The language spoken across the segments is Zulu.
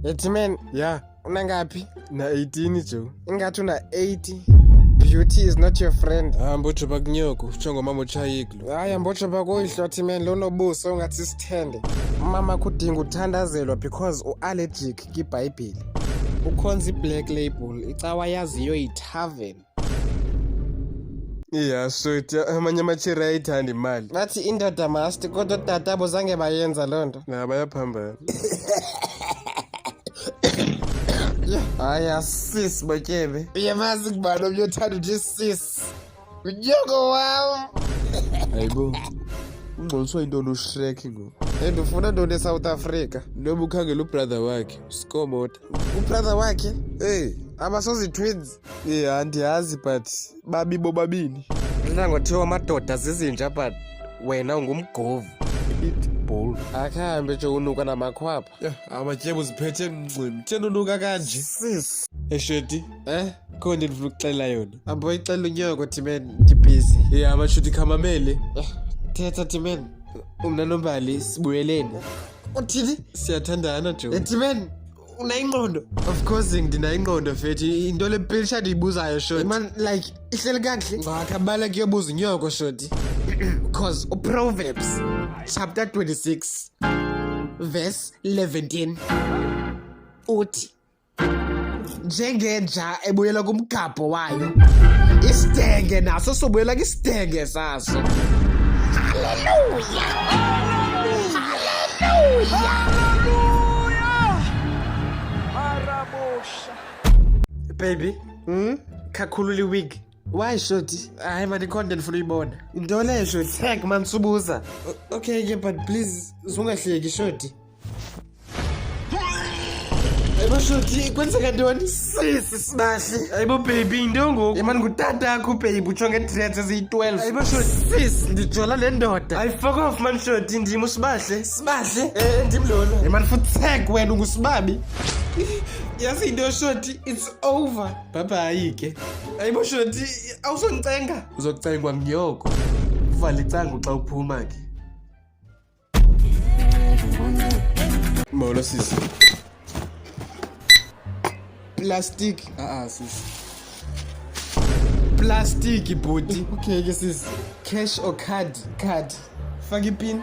Ethi man, Yeah, unangaphi? na 18 Joe. Ingathi una 80. Beauty is not your friend. Mbotsho bakunyoko, uthongo mama uchayiklo. Hayi mbotsho bakuyihlwathi man lonobuso ungathi sithende. Mama kudinga uthandazelwa because uallergic kwiBhayibheli. Ukhonza iBlack Label, icawa yaziyo yiTavern. Yeah, shoti amanye amachiri ayithanda imali. Bathi indoda must kodwa dadabo zange bayenza lonto. Bayaphambana. Hayi sis botyebe. Uyamazi kubani umyothanda uthi sis. Unyoko wam. Hayibo. Ungcoliswa intoni uShrek ngoku? Ndifuna ntoni eSouth Africa. Noba ukhangela ubrother wakhe, Skomota. Ubrother wakhe? Abasozi twins. Andiyazi but babi bobabini. Ngothiwa amadoda zizinja but wena ungumgovu. Pitbull. Akhambe nje unuka namakhwapha. Amatyebo ziphethe mncimi. Thena unuka kanje. Sis. Shoti. Khona ndifuna ukuxela yona. Abo icela unyoko Timen, ndibusy. Amashuti khamamele. Thetha Timen. Umna nombali sibuyeleni. Uthini? Siyathandana Joe. Timen, unayingqondo? Of course ngidina ingqondo fethi into lepilisha ndiyibuzayo shoti. Man like ihleli kakuhle. Ngakabala kuyobuza unyoko shoti. Because Proverbs chapter 26 verse 11 uthi njengenja ebuyela kumgabho wayo isidenge naso sobuyela kwisidenge saso. Hallelujah. Baby, kakhulula iwig. Why shoti? Hayi man icontent funa uyibona. Into leyo shoti. Tag man subuza. Okay ke but please ungahleki shoti. Hayibo shoti kwenzeka ntoni? Sisi sibahle. Hayibo baby into ngoku. Man ngutata yakho baby utsho nge-dreads eziyi-12. Hayibo shoti. Sis ndijola le ndoda. Hayi fuck off man shoti ndim usibahle. Sibahle. Ndim lona. Man futhi tag wena ungusibabi. Yazi into shoti it's over. Bye ke. Hayibo shoti awusoncenga. Uzokucengwa mnyoko. Uvala icango xa uphuma ke. Molo sisi. Plastic. Sisi. Plastic booty. Okay ke sisi. Cash or card? Card. Faka ipin.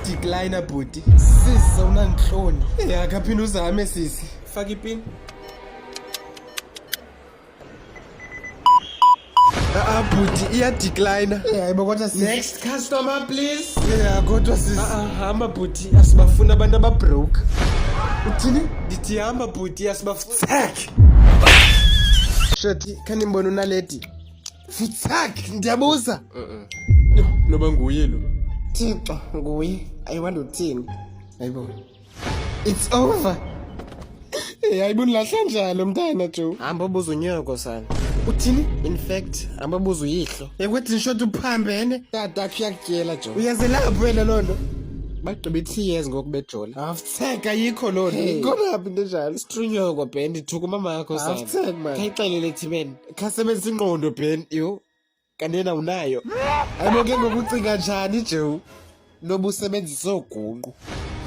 Decliner booty. Sisi unangihloni. Akaphina uzame sisi. Faka ipin. Booty decliner. Hayibo kodwa sisi. Next customer please. Kodwa sisi. Hamba booty asibafuna abantu ababroke. Uthini? Ndithi hamba booty asibafuna. Shoti kanibona unaledi. Futhak ndiyabuza. Noba nguye lo. Thixo nguye. Ayiwanda uthini? Hayibo. It's over. Hayibo nilahla njalo mntana Joe. Hamba ubuza unyoko sana. Uthini? In fact, hamba ubuza uyihlo. Ekwethi shoti uphambene. Tata kuyakutyela jo. Uyaze lapho wena londo. Bagqiba 3 years ngokubejola. Awutheka yikho londo. Ikhona into enjalo. Strunyoko Ben ithuka mama yakho sana. Awutheka man. Khayixelele Timen. Khasebenzisa ingqondo Ben. Yo. Kanena unayo. Hayibo ke ngokucinga njani Joe? Nobu usebenzisa ogunqu.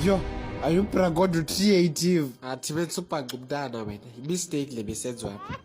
Yo. Ayubra god creative. Timen suphanqa umntana wena. Mistake le besenziwa apha.